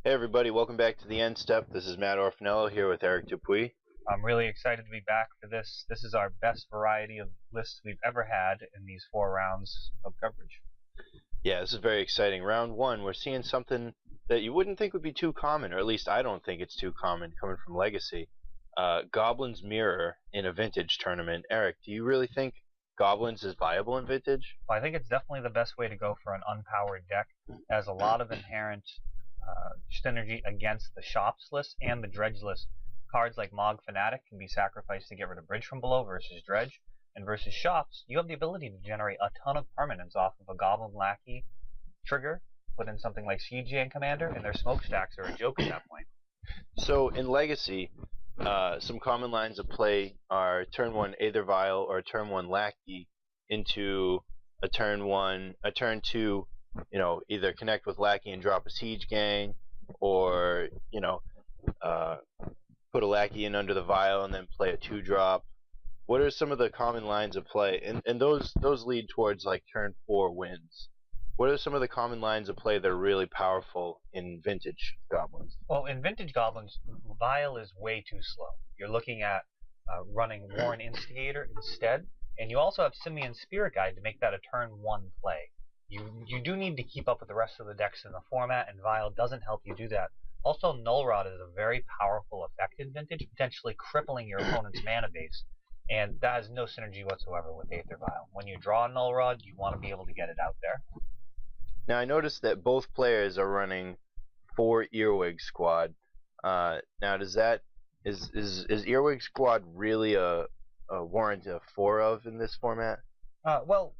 Hey everybody, welcome back to TheEndStep. This is Matt Orfanello here with Eric Dupuis. I'm really excited to be back for this. This is our best variety of lists we've ever had in these 4 rounds of coverage. Yeah, this is very exciting. Round one, we're seeing something that you wouldn't think would be too common, or at least I don't think it's too common coming from Legacy. Goblin's Mirror in a Vintage tournament. Eric, do you really think Goblins is viable in Vintage? Well, I think it's definitely the best way to go for an unpowered deck. It has a lot of inherent synergy against the Shops list and the Dredge list. Cards like Mog Fanatic can be sacrificed to get rid of Bridge from Below versus Dredge. And versus Shops, you have the ability to generate a ton of permanents off of a Goblin Lackey trigger, put in something like CGN Commander, and their smokestacks are a joke at that point. So in Legacy, some common lines of play are turn 1 Aether Vial or turn 1 Lackey into a turn 2, either connect with Lackey and drop a Siege Gang, or, put a Lackey in under the Vial and then play a 2-drop. What are some of the common lines of play? And those lead towards like turn 4 wins. What are some of the common lines of play that are really powerful in Vintage Goblins? Well, in Vintage Goblins, Vial is way too slow. You're looking at running Warren Instigator instead, and you also have Simian Spirit Guide to make that a turn 1 play. You do need to keep up with the rest of the decks in the format, and Vial doesn't help you do that. Also, Null Rod is a very powerful effect in Vintage, potentially crippling your opponent's mana base, and that has no synergy whatsoever with Aether Vial. When you draw a Null Rod, you want to be able to get it out there. Now I noticed that both players are running 4 Earwig Squad. Now is Earwig Squad really a warrant of 4 of in this format? Well,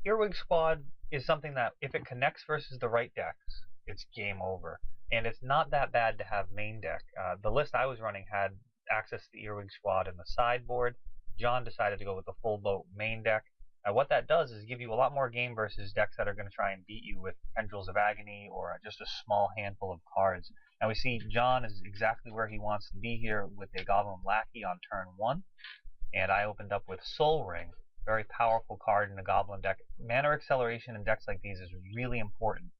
Earwig Squad is something that if it connects versus the right decks, it's game over. And it's not that bad to have main deck. The list I was running had access to the Earwig Squad in the sideboard. John decided to go with the full boat main deck. What that does is give you a lot more game versus decks that are going to try and beat you with Tendrils of Agony or just a small handful of cards. Now we see John is exactly where he wants to be here with a Goblin Lackey on turn 1. And I opened up with Soul Ring, very powerful card in the Goblin deck. Mana acceleration in decks like these is really important.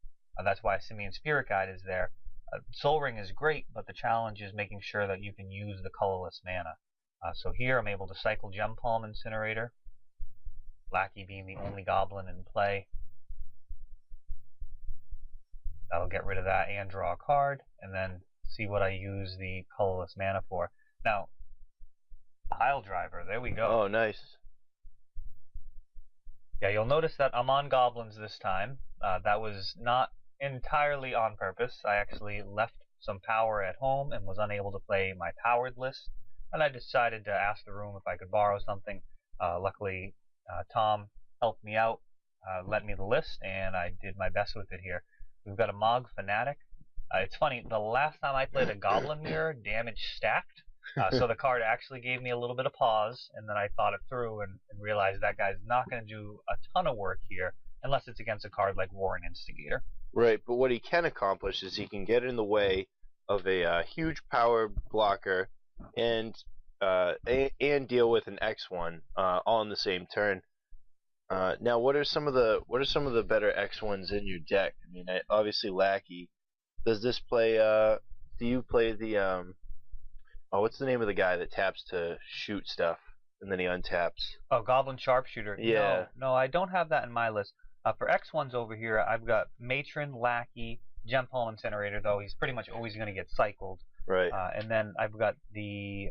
That's why Simian Spirit Guide is there. Soul Ring is great, but the challenge is making sure that you can use the colorless mana. So here I'm able to cycle Gem Palm Incinerator, Lackey being the only goblin in play. That'll get rid of that and draw a card, and then see what I use the colorless mana for. Now, Pile Driver, there we go. Oh, nice. Yeah, you'll notice that I'm on goblins this time. That was not entirely on purpose. I actually left some power at home and was unable to play my powered list, and I decided to ask the room if I could borrow something. Luckily, Tom helped me out, lent me the list, and I did my best with it here. We've got a Mog Fanatic. It's funny, the last time I played a Goblin Mirror, damage stacked. So the card actually gave me a little bit of pause, and then I thought it through and realized that guy's not going to do a ton of work here unless it's against a card like Warren Instigator. Right, but what he can accomplish is he can get in the way of a huge power blocker and deal with an X1 all in the same turn. Now, what are some of the better X1s in your deck? I mean, obviously Lackey. Does this play? Do you play the what's the name of the guy that taps to shoot stuff and then he untaps? Oh, Goblin Sharpshooter. Yeah. No, I don't have that in my list. For X1s over here, I've got Matron, Lackey, Gem Palm Incinerator, though he's pretty much always going to get cycled. Right. And then I've got the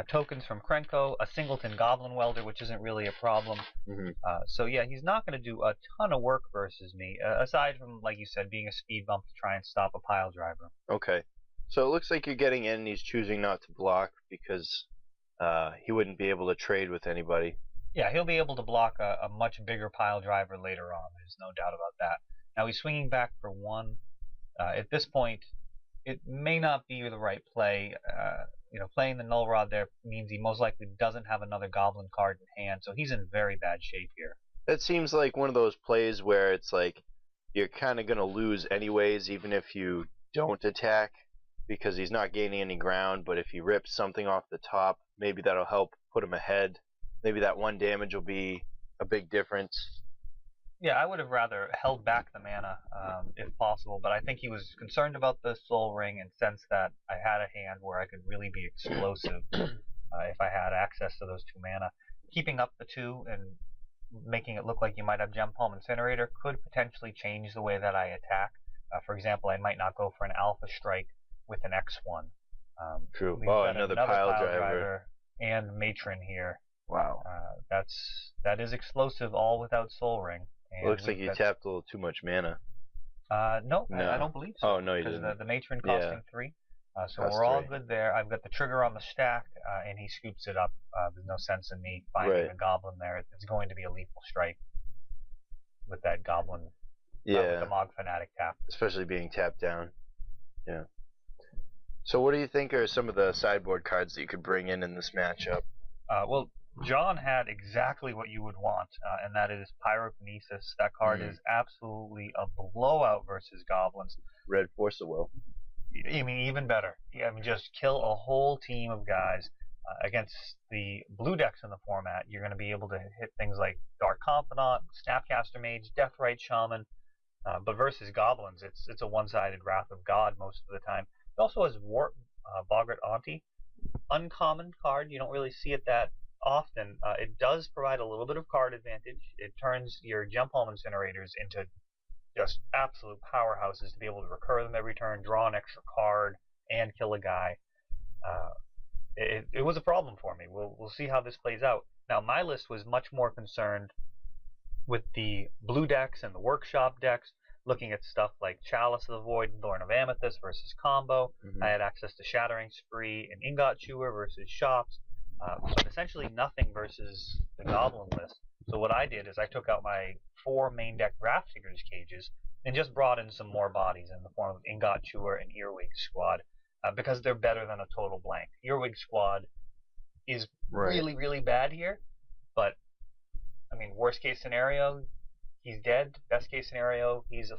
tokens from Krenko, a Singleton Goblin Welder, which isn't really a problem. So yeah, he's not going to do a ton of work versus me, aside from, like you said, being a speed bump to try and stop a Pile Driver. Okay. So it looks like you're getting in and he's choosing not to block because he wouldn't be able to trade with anybody. Yeah, he'll be able to block a much bigger Pile Driver later on. There's no doubt about that. Now he's swinging back for 1. At this point, it may not be the right play. Playing the Null Rod there means he most likely doesn't have another Goblin card in hand, so he's in very bad shape here. That seems like one of those plays where it's like you're kind of going to lose anyways, even if you don't attack, because he's not gaining any ground, but if he rips something off the top, maybe that'll help put him ahead. Maybe that 1 damage will be a big difference. Yeah, I would have rather held back the mana if possible, but I think he was concerned about the Soul Ring and sensed that I had a hand where I could really be explosive if I had access to those 2 mana. Keeping up the 2 and making it look like you might have Gem Palm Incinerator could potentially change the way that I attack. For example, I might not go for an Alpha Strike with an X1. True. We've Oh, got another another pile pile driver. and Matron here. Wow. That is explosive, all without Soul Ring. And Looks like you tapped a little too much mana. No, No. I don't believe so. Oh, no, you Because didn't. the Matron costing 3. So Cost we're all 3. good there. I've got the trigger on the stack, and he scoops it up. There's no sense in me finding Right. a goblin there. It's going to be a lethal strike with that goblin, with Yeah, the Mog Fanatic tap. especially being tapped down. Yeah. So what do you think are some of the sideboard cards that you could bring in this matchup? Well, John had exactly what you would want, and that is Pyrokinesis. That card is absolutely a blowout versus goblins. Red Force of Will. I mean, even better. I mean, just kill a whole team of guys. Against the blue decks in the format, you're going to be able to hit things like Dark Confidant, Snapcaster Mage, Deathrite Shaman. But versus goblins, it's a one-sided Wrath of God most of the time. It also has Boggart Auntie. Uncommon card. You don't really see it that often. It does provide a little bit of card advantage. It turns your Gem Palm Incinerators into just absolute powerhouses to be able to recur them every turn, draw an extra card, and kill a guy. It was a problem for me. We'll see how this plays out. Now, my list was much more concerned with the blue decks and the workshop decks, looking at stuff like Chalice of the Void and Thorn of Amethyst versus combo. I had access to Shattering Spree and Ingot Chewer versus shops, but essentially nothing versus the Goblin list. So what I did is I took out my 4 main deck Grafdigger's Cages and just brought in some more bodies in the form of Ingot Chewer and Earwig Squad, because they're better than a total blank. Earwig Squad is really, really bad here, but I mean, worst case scenario, he's dead. Best case scenario, he's a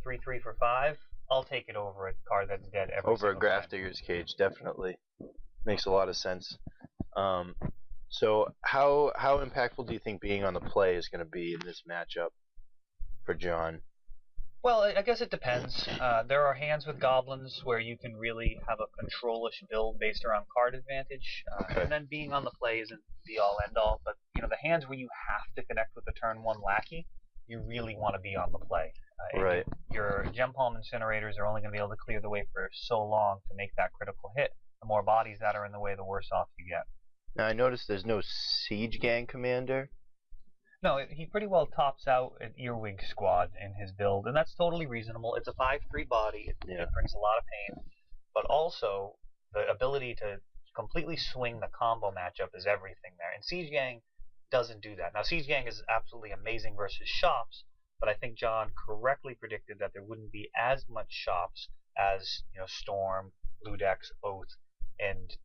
3/3 for 5. I'll take it over a card that's dead every Over a single time. Grafdigger's Cage, definitely. Makes a lot of sense. So how impactful do you think being on the play is going to be in this matchup for John? Well, I guess it depends. There are hands with goblins where you can really have a control-ish build based around card advantage, and then being on the play isn't the all-end-all. But you know, the hands where you have to connect with the turn 1 lackey, you really want to be on the play. Right. Your Gem Palm Incinerators are only going to be able to clear the way for so long to make that critical hit. The more bodies that are in the way, the worse off you get. Now I noticed there's no Siege Gang Commander. No, he pretty well tops out an Earwig Squad in his build, and that's totally reasonable. It's a 5/3 body. It brings a lot of pain, but also the ability to completely swing the combo matchup is everything there. And Siege Gang doesn't do that. Now, Siege Gang is absolutely amazing versus shops, but I think John correctly predicted that there wouldn't be as much shops as, you know, Storm, Blue Decks, Oath, and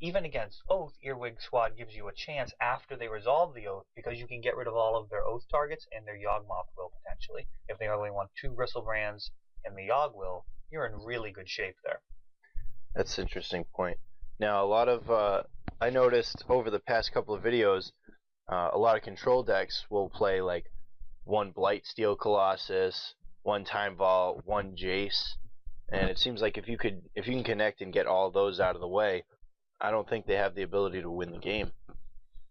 even against Oath, Earwig Squad gives you a chance after they resolve the Oath, because you can get rid of all of their Oath targets and their Yawgmoth will potentially. If they only want 2 Bristlebrands and the Yawg will, you're in really good shape there. That's an interesting point. Now, a lot of I noticed over the past couple of videos, a lot of control decks will play like 1 Blightsteel Colossus, 1 Time Vault, 1 Jace, and it seems like if you can connect and get all those out of the way, I don't think they have the ability to win the game.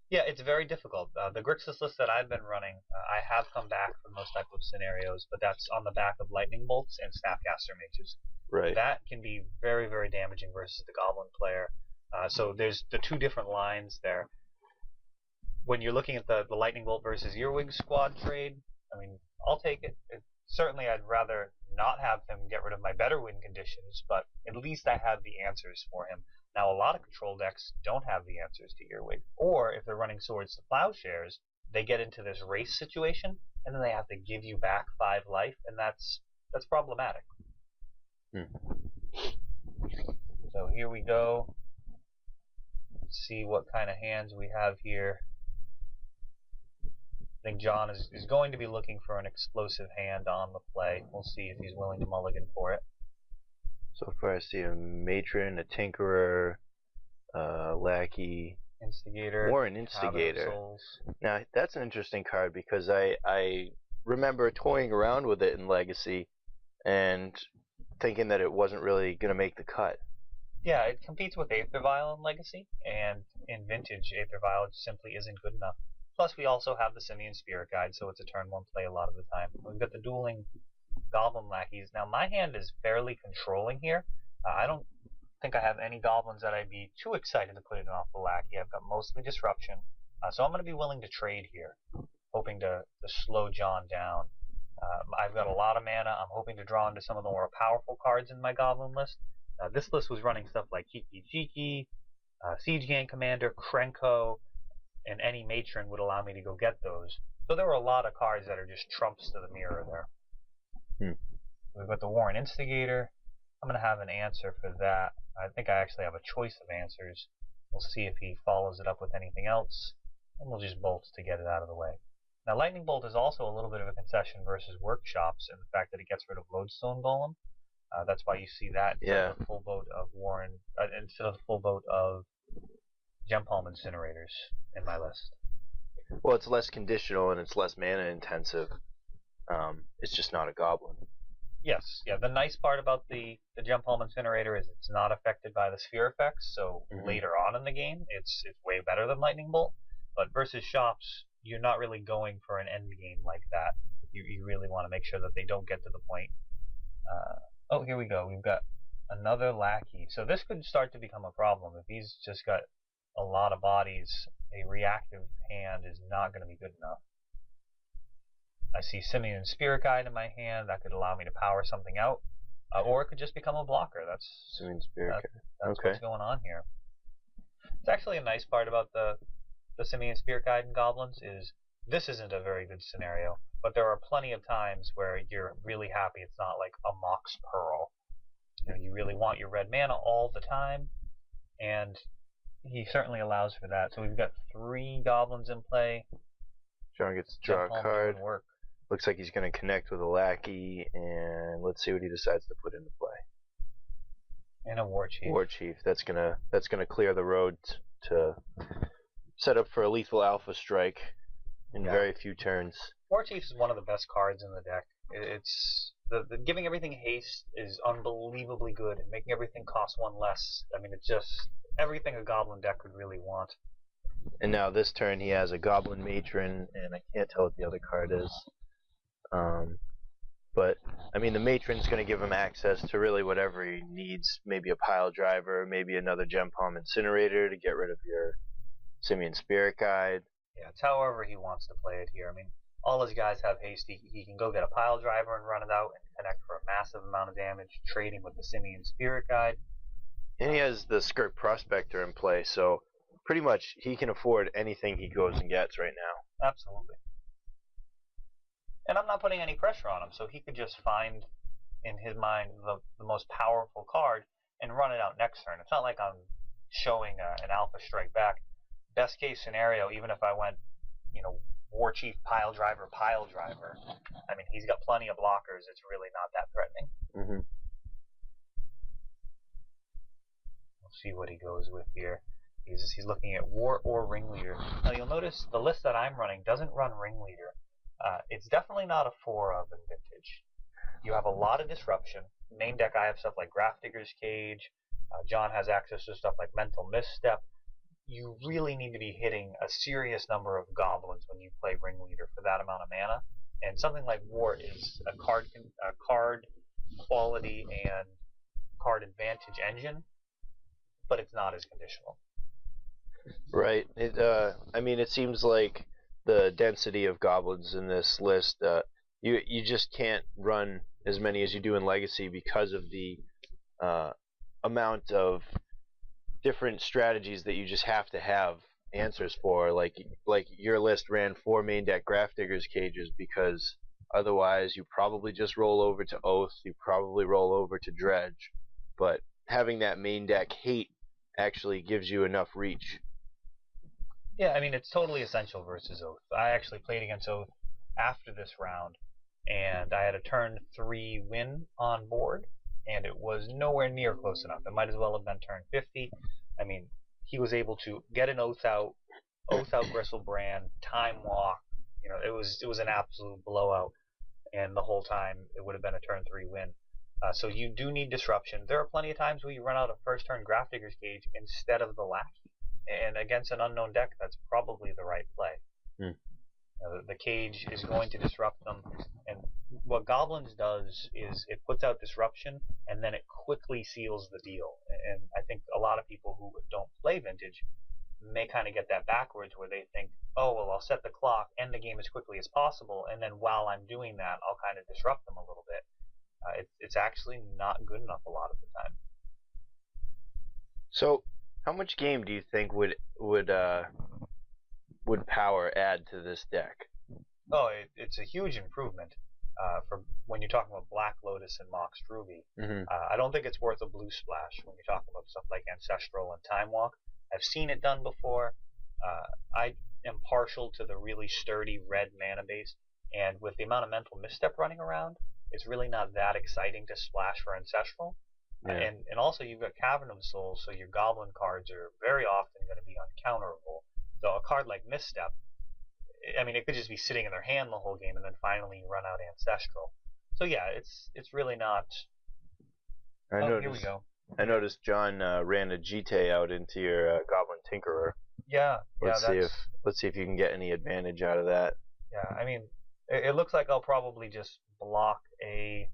Yeah, it's very difficult. The Grixis list that I've been running, I have come back from those type of scenarios, but that's on the back of Lightning Bolts and Snapcaster Mages. Right. That can be very, very damaging versus the Goblin player. So there's the 2 different lines there. When you're looking at the Lightning Bolt versus Earwig Squad trade, I mean, I'll take it. Certainly, I'd rather not have him get rid of my better win conditions, but at least I have the answers for him. Now, a lot of control decks don't have the answers to Earwig, or if they're running Swords to Plowshares, they get into this race situation, and then they have to give you back 5 life, and that's problematic. So here we go. Let's see what kind of hands we have here. I think John is going to be looking for an explosive hand on the play. We'll see if he's willing to mulligan for it. So far I see a Matron, a Tinkerer, Lackey, Instigator, or an Instigator. Now that's an interesting card because I remember toying around with it in Legacy and thinking that it wasn't really going to make the cut. Yeah, it competes with Aether Vial in Legacy, and in Vintage, Aether Vial simply isn't good enough. Plus, we also have the Simian Spirit Guide, so it's a turn 1 play a lot of the time. We've got the dueling Goblin Lackeys. Now, my hand is fairly controlling here. I don't think I have any Goblins that I'd be too excited to put in off the Lackey. I've got mostly Disruption, so I'm going to be willing to trade here, hoping to slow John down. I've got a lot of mana. I'm hoping to draw into some of the more powerful cards in my Goblin list. This list was running stuff like Kiki Jiki, Siege Gang Commander, Krenko, and any Matron would allow me to go get those. So there were a lot of cards that are just trumps to the mirror there. We've got the Warren Instigator. I'm going to have an answer for that. I think I actually have a choice of answers. We'll see if he follows it up with anything else, and we'll just bolt to get it out of the way. Now, Lightning Bolt is also a little bit of a concession versus Workshops in the fact that it gets rid of Lodestone Golem. That's why you see that instead of the full boat of Warren, instead of the full boat of Gem Palm Incinerators in my list. Well, it's less conditional and it's less mana intensive. It's just not a goblin. Yes, yeah. The nice part about the Gem Palm Incinerator is it's not affected by the sphere effects, so later on in the game, it's way better than Lightning Bolt. But versus shops, you're not really going for an end game like that. You really want to make sure that they don't get to the point. Oh, here we go. We've got another Lackey. So this could start to become a problem. If he's just got a lot of bodies, a reactive hand is not going to be good enough. I see Simian Spirit Guide in my hand. That could allow me to power something out. Or it could just become a blocker. That's Simian Spirit Guide. That's what's going on here. It's actually a nice part about the Simian Spirit Guide in Goblins is this isn't a very good scenario, but there are plenty of times where you're really happy it's not like a Mox Pearl. You really want your red mana all the time, and he certainly allows for that. So we've got 3 Goblins in play. John gets to draw a card. Looks like he's going to connect with a Lackey, and let's see what he decides to put into play. And a War Chief. War Chief. That's gonna clear the road to set up for a lethal alpha strike in very few turns. War Chief is one of the best cards in the deck. It's the giving everything haste is unbelievably good, and making everything cost 1 less. I mean, it's just everything a Goblin deck would really want. And now this turn he has a Goblin Matron, and I can't tell what the other card is. But I mean, the Matron's going to give him access to really whatever he needs. Maybe a Pile Driver, maybe another Gem Palm Incinerator to get rid of your Simian Spirit Guide. Yeah, it's however he wants to play it here. I mean, all his guys have haste. He can go get a Pile Driver and run it out and connect for a massive amount of damage, trading with the Simian Spirit Guide. And he has the Skirt Prospector in play, so pretty much he can afford anything he goes and gets right now. Absolutely. And I'm not putting any pressure on him, so he could just find, in his mind, the most powerful card and run it out next turn. It's not like I'm showing an Alpha Strike back. Best case scenario, even if I went, War Chief, Pile Driver, I mean, he's got plenty of blockers. It's really not that threatening. We'll see what he goes with here. He's looking at War or Ringleader. Now, you'll notice the list that I'm running doesn't run Ringleader. It's definitely not a 4-of in Vintage. You have a lot of disruption. Main deck, I have stuff like Grafdigger's Cage. John has access to stuff like Mental Misstep. You really need to be hitting a serious number of goblins when you play Ringleader for that amount of mana. And something like War is a card quality and card advantage engine, but it's not as conditional. Right. I mean, it seems like the density of goblins in this list, you just can't run as many as you do in Legacy because of the amount of different strategies that you just have to have answers for. Like your list ran 4 main deck Grafdigger's Cages because otherwise you probably just roll over to Oath, you probably roll over to Dredge, but having that main deck hate actually gives you enough reach. Yeah, I mean, it's totally essential versus Oath. I actually played against Oath after this round, and I had a turn 3 win on board, and it was nowhere near close enough. It might as well have been turn 50. I mean, he was able to get an Oath out Gristlebrand, Time Walk. was an absolute blowout, and the whole time it would have been a turn 3 win. So you do need disruption. There are plenty of times where you run out of first turn Grafdigger's Cage instead of the Lackey, and against an unknown deck, that's probably the right play. Hmm. The cage is going to disrupt them, and what Goblins does is it puts out disruption, and then it quickly seals the deal. And I think a lot of people who don't play Vintage may kind of get that backwards, where they think, oh, well, I'll set the clock, end the game as quickly as possible, and then while I'm doing that, I'll kind of disrupt them a little bit. It's actually not good enough a lot of the time. So, how much game do you think would power add to this deck? Oh, it's a huge improvement for when you're talking about Black Lotus and Moxed Ruby. Mm-hmm. I don't think it's worth a blue splash when you're talking about stuff like Ancestral and Time Walk. I've seen it done before. I am partial to the really sturdy red mana base, and with the amount of Mental Misstep running around, it's really not that exciting to splash for Ancestral. Yeah. And also you've got Cavern of Souls, so your Goblin cards are very often going to be uncounterable. So a card like Misstep, I mean, it could just be sitting in their hand the whole game, and then finally you run out Ancestral. So yeah, it's really not. Here we go. I noticed John ran a GT out into your Goblin Tinkerer. Yeah, let's see if you can get any advantage out of that. Yeah, I mean, it looks like I'll probably just block a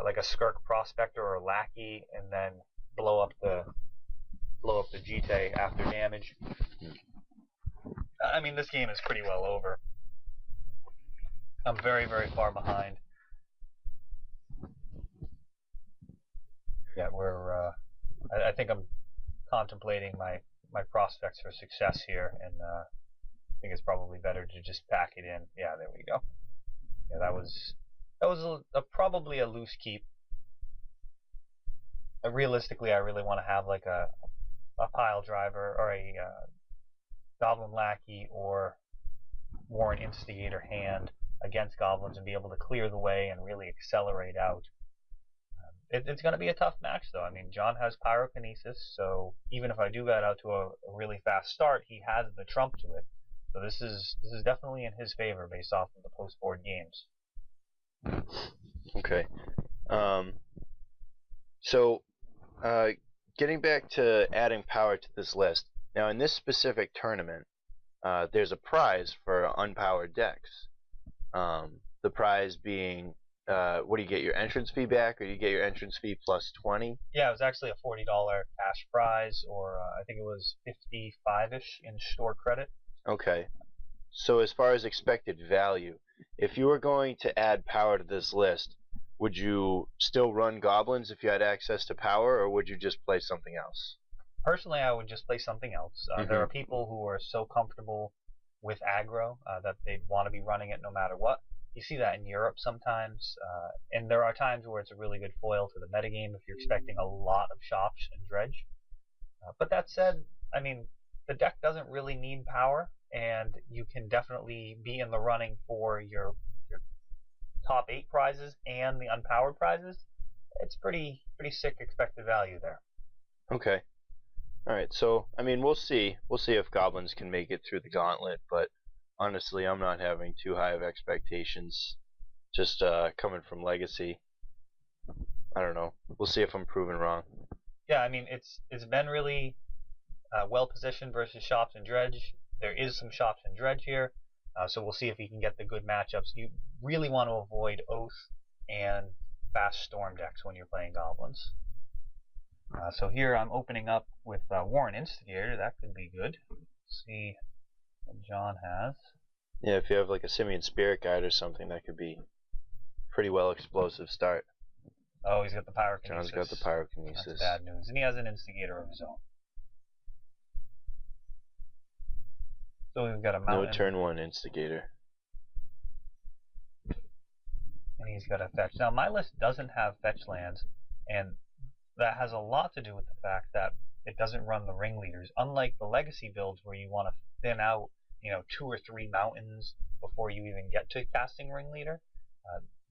like a Skirk Prospector or Lackey, and then blow up the GT after damage. I mean, this game is pretty well over. I'm very, very far behind. Yeah, I think I'm contemplating my prospects for success here, and I think it's probably better to just pack it in. Yeah, there we go. Yeah, that was probably a loose keep. Realistically, I really want to have like a pile driver or a Goblin Lackey or Warren Instigator hand against Goblins and be able to clear the way and really accelerate out. It's going to be a tough match, though. I mean, John has Pyrokinesis, so even if I do get out to a really fast start, he has the trump to it. So this is definitely in his favor based off of the post-board games. Okay. So, getting back to adding power to this list. Now, in this specific tournament, there's a prize for unpowered decks. The prize being, what do you get, your entrance fee back, or do you get your entrance fee plus 20? Yeah, it was actually a $40 cash prize, or I think it was 55-ish in store credit. Okay. So as far as expected value, if you were going to add power to this list, would you still run Goblins if you had access to power, or would you just play something else? Personally, I would just play something else. There are people who are so comfortable with aggro that they'd want to be running it no matter what. You see that in Europe sometimes, and there are times where it's a really good foil to the metagame if you're expecting a lot of shops and dredge. But that said, I mean, the deck doesn't really need power, and you can definitely be in the running for your top 8 prizes and the unpowered prizes. It's pretty sick expected value there. Okay. Alright, so, I mean, we'll see. We'll see if Goblins can make it through the gauntlet, but honestly, I'm not having too high of expectations. Just coming from Legacy. I don't know. We'll see if I'm proven wrong. Yeah, I mean, it's been really well positioned versus Shops and Dredge. There is some Shops and Dredge here, so we'll see if he can get the good matchups. You really want to avoid Oath and Fast Storm decks when you're playing Goblins. So here I'm opening up with Warren Instigator. That could be good. Let's see what John has. Yeah, if you have like a Simian Spirit Guide or something, that could be pretty well explosive start. Oh, he's got the Pyrokinesis. John's got the Pyrokinesis. That's bad news. And he has an Instigator of his own. So we've got a Mountain. No turn 1 Instigator. And he's got a Fetch. Now, my list doesn't have Fetch lands, and that has a lot to do with the fact that it doesn't run the ringleaders. Unlike the Legacy builds where you want to thin out, 2 or 3 mountains before you even get to casting ringleader,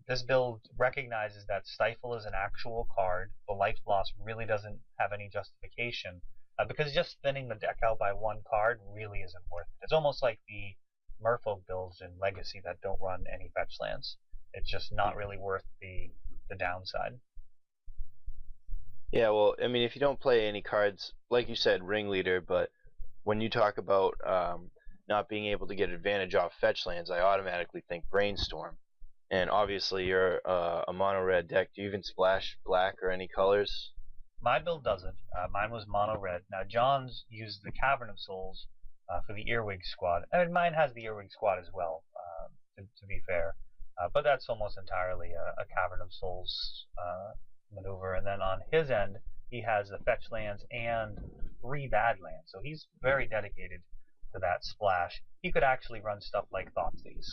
this build recognizes that Stifle is an actual card. The life loss really doesn't have any justification because just thinning the deck out by 1 card really isn't worth it. It's almost like the merfolk builds in Legacy that don't run any fetch lands. It's just not really worth the downside. Yeah, well, I mean, if you don't play any cards, like you said, Ringleader, but when you talk about not being able to get advantage off fetch lands, I automatically think Brainstorm. And obviously, you're a mono red deck. Do you even splash black or any colors? My build doesn't. Mine was mono red. Now John's used the Cavern of Souls for the Earwig squad. I mean, mine has the Earwig squad as well, to be fair. But that's almost entirely a Cavern of Souls maneuver. And then on his end, he has the fetch lands and 3 bad lands. So he's very dedicated to that splash. He could actually run stuff like Thoughtseize.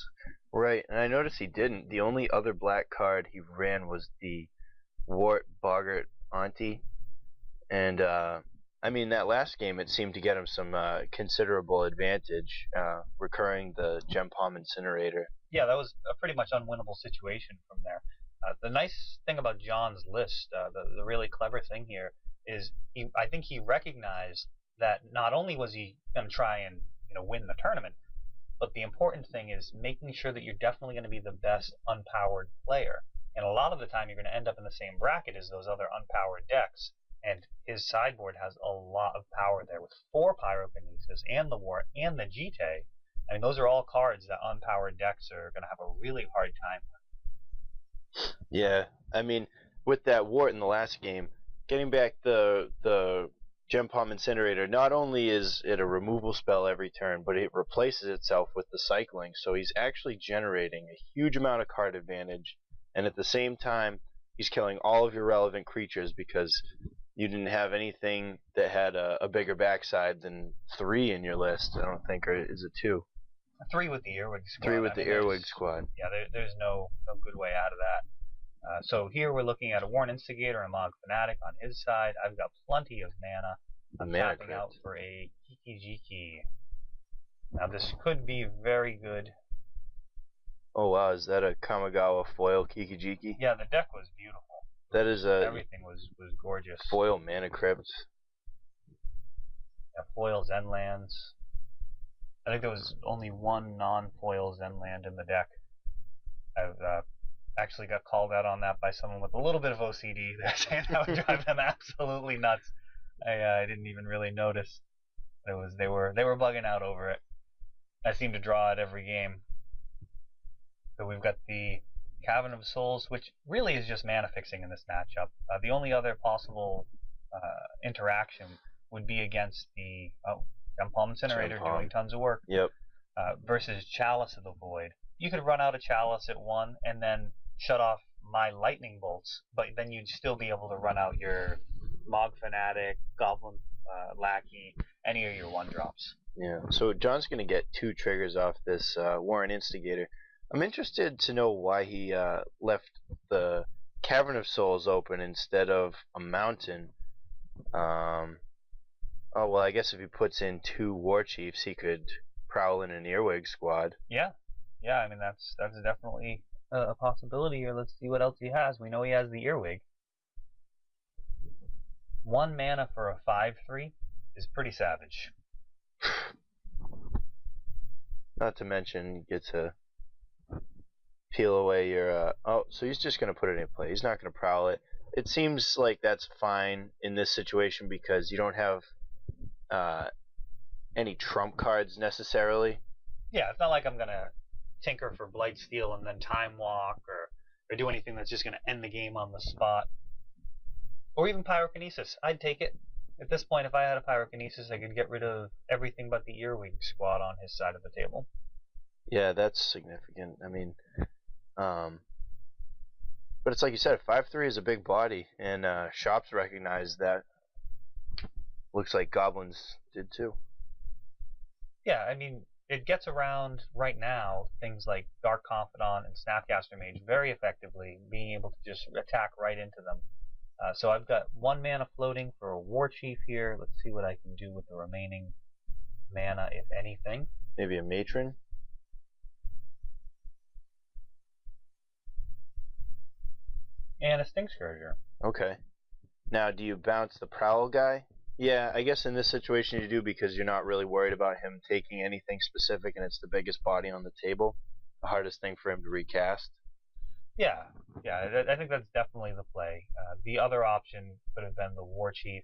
Right, and I noticed he didn't. The only other black card he ran was the Wart Boggart Auntie. And I mean, that last game it seemed to get him some considerable advantage, recurring the Gem Palm Incinerator. Yeah, that was a pretty much unwinnable situation from there. The nice thing about John's list, the really clever thing here, is I think he recognized that not only was he going to try and win the tournament, but the important thing is making sure that you're definitely going to be the best unpowered player. And a lot of the time you're going to end up in the same bracket as those other unpowered decks. And his sideboard has a lot of power there with 4 Pyrokinesis and the War and the Jite. I mean, those are all cards that unpowered decks are going to have a really hard time with. Yeah, I mean, with that Wart in the last game, getting back the Gem Palm Incinerator, not only is it a removal spell every turn, but it replaces itself with the cycling, so he's actually generating a huge amount of card advantage, and at the same time, he's killing all of your relevant creatures because you didn't have anything that had a bigger backside than 3 in your list, I don't think, or is it 2? 3 with the Earwig squad. 3 with the Earwig squad. Yeah, there's no good way out of that. So here we're looking at a Worn Instigator and Mog Fanatic on his side. I've got plenty of mana. I'm tapping out for a Kiki-Jiki. Now this could be very good. Oh wow, is that a Kamigawa foil Kiki-Jiki? Yeah, the deck was beautiful. That is everything was gorgeous. Foil Mana Crypt. Yeah, foil Zenlands. I think there was only 1 non-foil Zenland in the deck. I've actually got called out on that by someone with a little bit of OCD. They're saying that would drive them absolutely nuts. I didn't even really notice. They were bugging out over it. I seem to draw it every game. So we've got the Cavern of Souls, which really is just mana fixing in this matchup. The only other possible interaction would be against the Gem Palm Incinerator doing tons of work. Yep. Versus Chalice of the Void. You could run out a Chalice at 1 and then shut off my lightning bolts, but then you'd still be able to run out your Mog Fanatic, Goblin Lackey, any of your 1-drops. Yeah, so John's going to get 2 triggers off this Worn Instigator. I'm interested to know why he left the Cavern of Souls open instead of a mountain. Oh, well, I guess if he puts in 2 War Chiefs, he could prowl in an Earwig squad. Yeah, I mean, that's definitely a possibility here. Let's see what else he has. We know he has the Earwig. 1 mana for a 5/3 is pretty savage. Not to mention, you get to peel away your... oh, so he's just going to put it in play. He's not going to prowl it. It seems like that's fine in this situation because you don't have any trump cards necessarily. Yeah, it's not like I'm going to tinker for Blightsteel and then Time Walk or do anything that's just going to end the game on the spot. Or even Pyrokinesis. I'd take it. At this point, if I had a Pyrokinesis, I could get rid of everything but the Earwig squad on his side of the table. Yeah, that's significant. I mean, but it's like you said, 5/3 is a big body, and shops recognize that. Looks like goblins did too. Yeah, I mean, it gets around right now things like Dark Confidant and Snapcaster Mage very effectively, being able to just attack right into them. So I've got 1 mana floating for a War Chief here. Let's see what I can do with the remaining mana, if anything. Maybe a Matron? And a Stink Scourger. Okay. Now, do you bounce the Prowl guy? Yeah, I guess in this situation you do because you're not really worried about him taking anything specific, and it's the biggest body on the table. The hardest thing for him to recast. Yeah, yeah, I think that's definitely the play. The other option could have been the War Chief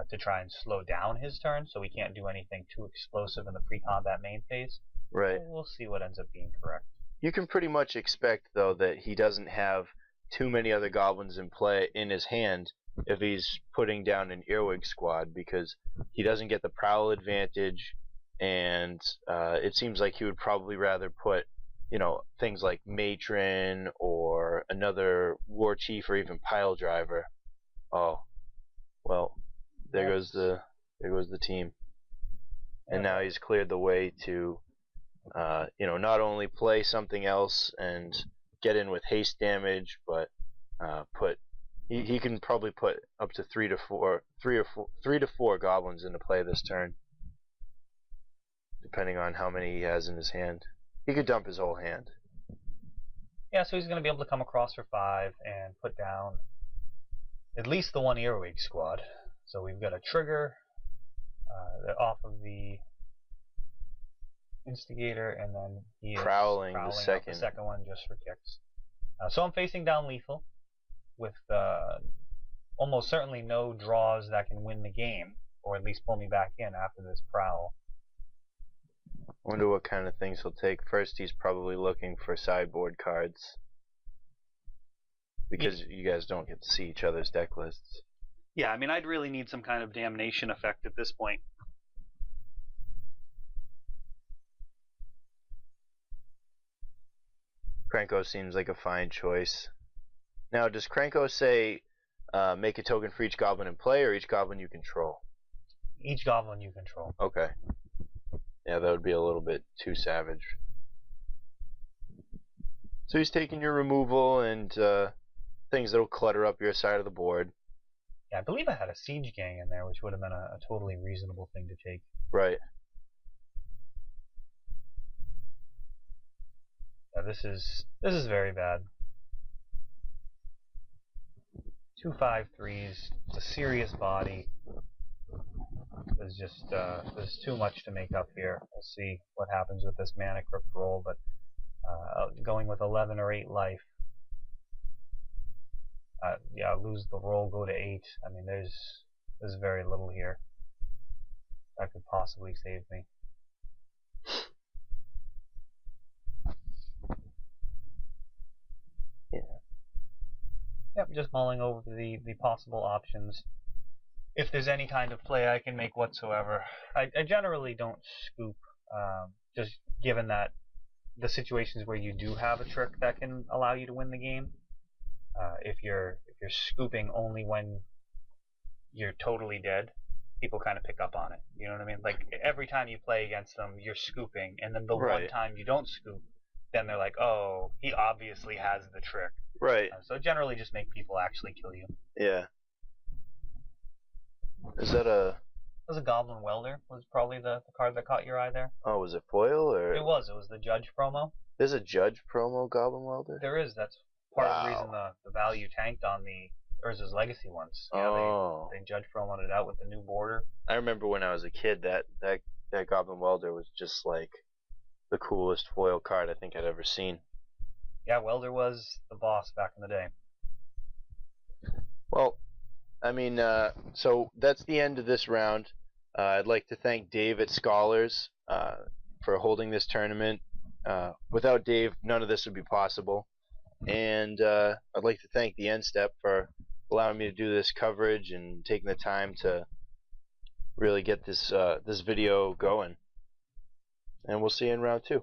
to try and slow down his turn, so he can't do anything too explosive in the pre-combat main phase. Right. We'll see what ends up being correct. You can pretty much expect though that he doesn't have too many other goblins in play in his hand if he's putting down an Earwig squad, because he doesn't get the prowl advantage, and it seems like he would probably rather put, things like Matron or another War Chief or even Pile Driver. Oh, well, there goes the team, and now he's cleared the way to not only play something else and get in with haste damage, but he can probably put up to three to four goblins into play this turn, depending on how many he has in his hand. He could dump his whole hand. Yeah, so he's going to be able to come across for 5 and put down at least the one Earwig squad. So we've got a trigger off of the Instigator, and then he is prowling the second one just for kicks. So I'm facing down lethal with almost certainly no draws that can win the game, or at least pull me back in after this prowl. I wonder what kind of things he'll take. First, he's probably looking for sideboard cards, because you guys don't get to see each other's deck lists. Yeah, I mean, I'd really need some kind of damnation effect at this point. Krenko seems like a fine choice. Now, does Krenko say make a token for each goblin in play, or each goblin you control? Each goblin you control. Okay. Yeah, that would be a little bit too savage. So he's taking your removal and things that'll clutter up your side of the board. Yeah, I believe I had a siege gang in there, which would have been a totally reasonable thing to take. Right. Yeah, this is very bad. 2 5/3s. It's a serious body. There's just there's too much to make up here. We'll see what happens with this Mana Crypt roll, but going with 11 or 8 life. Yeah, lose the roll, go to 8. I mean, there's very little here that could possibly save me. Yeah. Yep, just mulling over the possible options. If there's any kind of play I can make whatsoever. I generally don't scoop, just given that the situations where you do have a trick that can allow you to win the game. If you're scooping only when you're totally dead, people kind of pick up on it. You know what I mean? Like, every time you play against them, you're scooping, and then the one time you don't scoop, then they're like, oh, he obviously has the trick. Right. So generally just make people actually kill you. Yeah. Is that a... It was a Goblin Welder, was probably the card that caught your eye there. Oh, was it foil, or...? It was the Judge promo. There's a Judge promo Goblin Welder? There is. That's part of the reason the value tanked on the Urza's Legacy ones. Yeah, they Judge promoted it out with the new border. I remember when I was a kid, that Goblin Welder was just like the coolest foil card I think I'd ever seen. Yeah, Welder was the boss back in the day. Well, I mean, so that's the end of this round. I'd like to thank Dave at Scholars for holding this tournament. Without Dave, none of this would be possible. And I'd like to thank TheEndStep for allowing me to do this coverage and taking the time to really get this this video going. And we'll see you in round 2.